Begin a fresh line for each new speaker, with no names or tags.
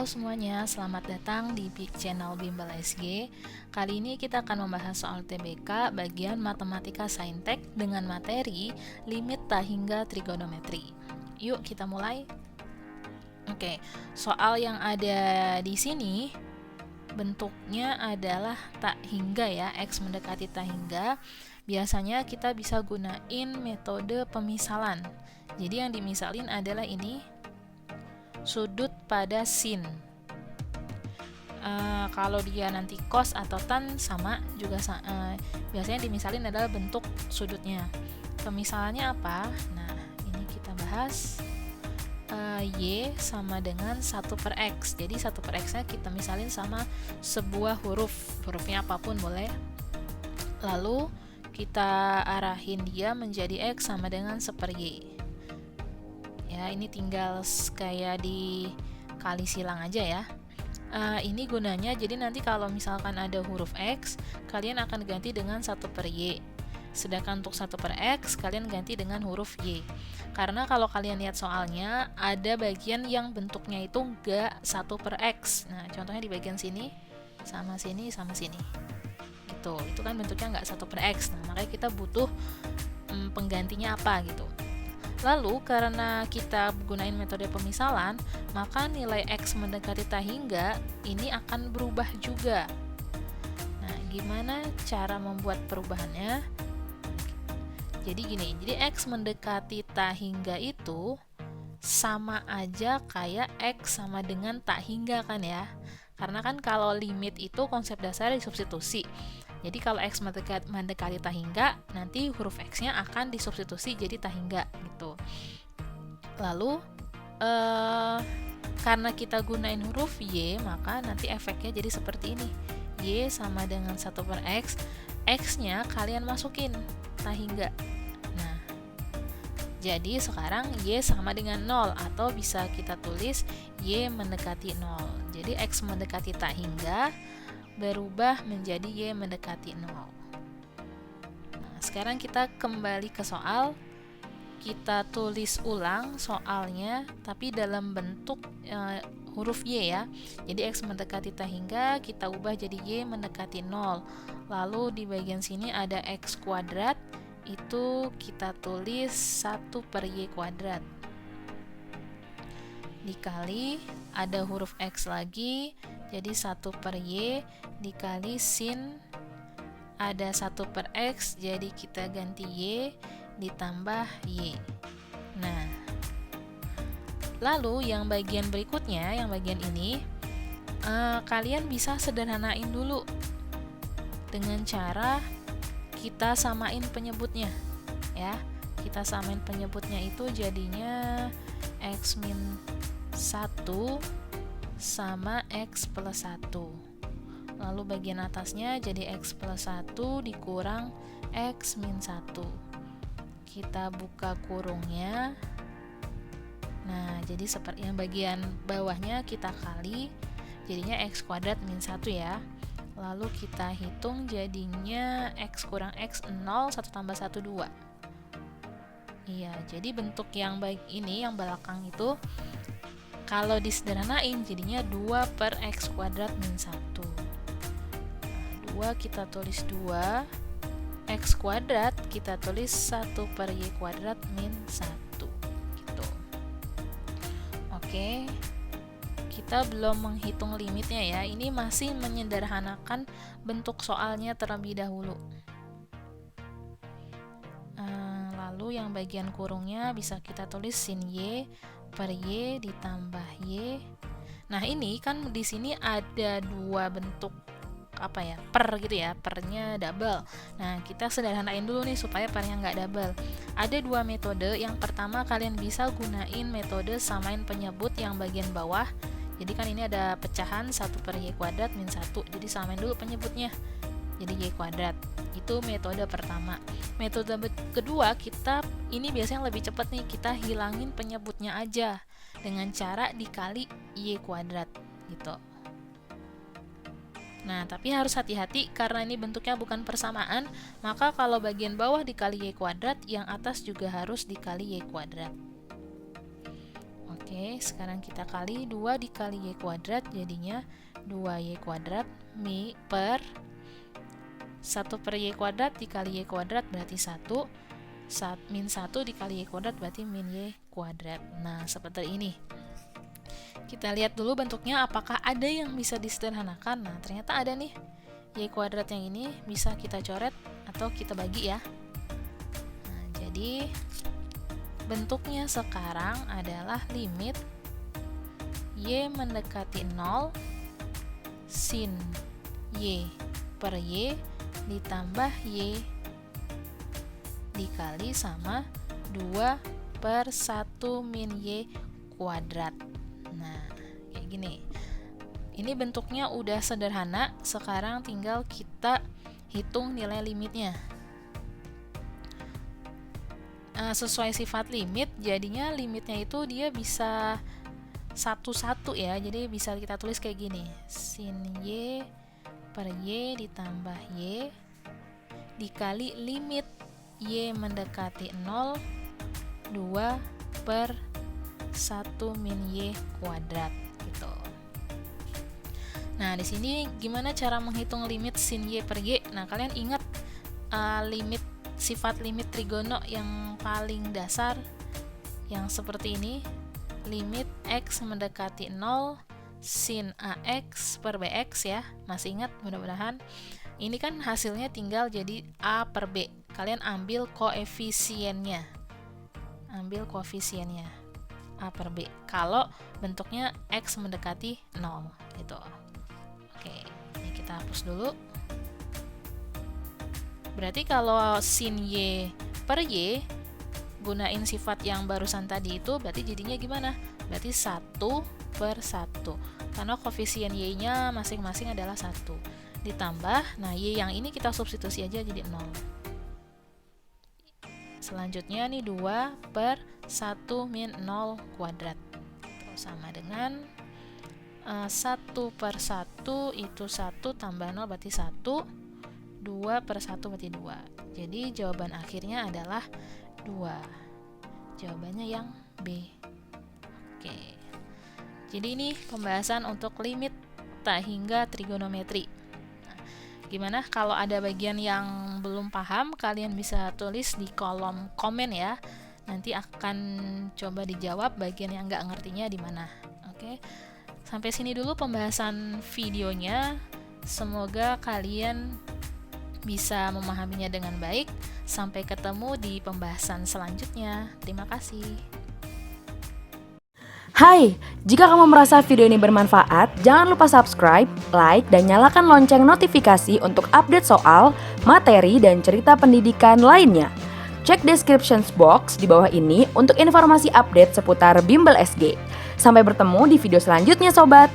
Halo semuanya, selamat datang di channel Bimbel SG. Kali ini kita akan membahas soal TBK bagian Matematika Saintek dengan materi limit tak hingga trigonometri. Yuk kita mulai. Oke, soal yang ada di sini bentuknya adalah tak hingga ya, X mendekati tak hingga. Biasanya kita bisa gunain metode pemisalan. Jadi yang dimisalin adalah ini, sudut pada sin. Kalau dia nanti cos atau tan sama juga biasanya dimisalin adalah bentuk sudutnya. Pemisalannya apa? Nah, ini kita bahas. Y sama dengan 1/x. Jadi 1/x nya kita misalin sama sebuah hurufnya apapun boleh. Lalu kita arahin dia menjadi x sama dengan 1/y. Ya, ini tinggal kayak dikali silang aja ya. Ini gunanya, jadi nanti kalau misalkan ada huruf X, kalian akan ganti dengan 1/Y. Sedangkan untuk 1/X, kalian ganti dengan huruf Y. Karena kalau kalian lihat soalnya, ada bagian yang bentuknya itu nggak 1/X. Nah, contohnya di bagian sini, sama sini, sama sini. Gitu, itu kan bentuknya nggak 1/X. Nah, makanya kita butuh penggantinya apa gitu. Lalu karena kita gunain metode pemisalan, maka nilai X mendekati tak hingga ini akan berubah juga. Nah, gimana cara membuat perubahannya? Jadi gini, jadi X mendekati tak hingga itu sama aja kayak X sama dengan tak hingga kan ya. Karena kan kalau limit itu konsep dasarnya disubstitusi. Jadi kalau X mendekati tak hingga, nanti huruf X-nya akan disubstitusi jadi tak hingga gitu. Lalu karena kita gunain huruf Y, maka nanti efeknya jadi seperti ini. Y sama dengan 1/X, X-nya kalian masukin tak hingga. Nah, jadi sekarang Y sama dengan 0, atau bisa kita tulis Y mendekati 0. Jadi X mendekati tak hingga berubah menjadi Y mendekati 0. Nah, sekarang kita kembali ke soal. Kita tulis ulang soalnya, tapi dalam bentuk huruf Y ya. Jadi X mendekati tak hingga, kita ubah jadi Y mendekati 0. Lalu di bagian sini ada X kuadrat, itu kita tulis 1/Y kuadrat. Dikali, ada huruf X lagi, jadi 1/Y dikali sin, ada 1/X, jadi kita ganti Y ditambah Y. Nah, lalu yang bagian berikutnya, yang bagian ini, kalian bisa sederhanain dulu dengan cara kita samain penyebutnya ya. Kita samain penyebutnya itu jadinya X min 1 sama X plus 1. Lalu bagian atasnya jadi X plus 1 dikurang X min 1. Kita buka kurungnya. Nah, jadi seperti yang bagian bawahnya kita kali, jadinya X kuadrat min 1 ya. Lalu kita hitung jadinya X kurang X 0, 1 tambah 1, 2. Iya, jadi bentuk yang baik ini, yang belakang itu, kalau disederhanain jadinya 2/X kuadrat min 1. Nah, 2 kita tulis 2, X kuadrat kita tulis 1/Y kuadrat min 1 gitu. Oke, kita belum menghitung limitnya ya. Ini masih menyederhanakan bentuk soalnya terlebih dahulu. Lalu yang bagian kurungnya bisa kita tulis sin Y per Y ditambah Y. Nah, ini kan di sini ada dua bentuk apa ya, per gitu ya, pernya double. Nah, kita sederhanain dulu nih supaya pernya nggak double. Ada dua metode. Yang pertama, kalian bisa gunain metode samain penyebut yang bagian bawah. Jadi kan ini ada pecahan 1/Y kuadrat min 1, jadi samain dulu penyebutnya jadi Y kuadrat. Itu metode pertama. Metode kedua, kita ini biasanya lebih cepat nih, kita hilangin penyebutnya aja dengan cara dikali Y kuadrat gitu. Nah, tapi harus hati-hati karena ini bentuknya bukan persamaan, maka kalau bagian bawah dikali Y kuadrat, yang atas juga harus dikali Y kuadrat. Oke, sekarang kita kali 2 dikali Y kuadrat, jadinya 2Y kuadrat per 1 per Y kuadrat dikali Y kuadrat berarti 1, min 1 dikali Y kuadrat berarti min Y kuadrat. Nah, seperti ini. Kita lihat dulu bentuknya apakah ada yang bisa disederhanakan. Nah, ternyata ada nih. Y kuadrat yang ini bisa kita coret atau kita bagi ya. Nah, jadi bentuknya sekarang adalah limit Y mendekati 0 sin Y per Y ditambah Y dikali sama 2 per 1 min Y kuadrat. Nah, kayak gini. Ini bentuknya udah sederhana, sekarang tinggal kita hitung nilai limitnya. Sesuai sifat limit, jadinya limitnya itu dia bisa satu-satu ya, jadi bisa kita tulis kayak gini, sin Y per Y ditambah Y dikali limit Y mendekati 0 2 per 1 min Y kuadrat gitu. Nah, di sini gimana cara menghitung limit sin Y per Y? Nah, kalian ingat sifat limit trigono yang paling dasar yang seperti ini, limit X mendekati 0 sin AX per BX ya. Masih ingat mudah-mudahan. Ini kan hasilnya tinggal jadi A per B. Kalian ambil koefisiennya. A per B. Kalau bentuknya X mendekati 0 gitu. Oke, ini kita hapus dulu. Berarti kalau sin Y per Y gunain sifat yang barusan tadi itu berarti jadinya gimana? Berarti 1 per 1. Karena koefisien Y-nya masing-masing adalah 1. Ditambah, nah Y yang ini kita substitusi aja jadi 0. Selanjutnya nih 2 per 1 min 0 kuadrat. Sama dengan 1 per 1 itu 1 tambah 0 berarti 1, 2 per 1 berarti 2. Jadi jawaban akhirnya adalah 2. Jawabannya yang B. Oke. Jadi ini pembahasan untuk limit tak hingga trigonometri. Nah, gimana kalau ada bagian yang belum paham, kalian bisa tulis di kolom komen ya. Nanti akan coba dijawab bagian yang nggak ngertinya di mana. Oke. Sampai sini dulu pembahasan videonya. Semoga kalian bisa memahaminya dengan baik. Sampai ketemu di pembahasan selanjutnya. Terima kasih.
Hai, jika kamu merasa video ini bermanfaat, jangan lupa subscribe, like, dan nyalakan lonceng notifikasi untuk update soal, materi, dan cerita pendidikan lainnya. Cek description box di bawah ini untuk informasi update seputar Bimbel SG. Sampai bertemu di video selanjutnya, sobat!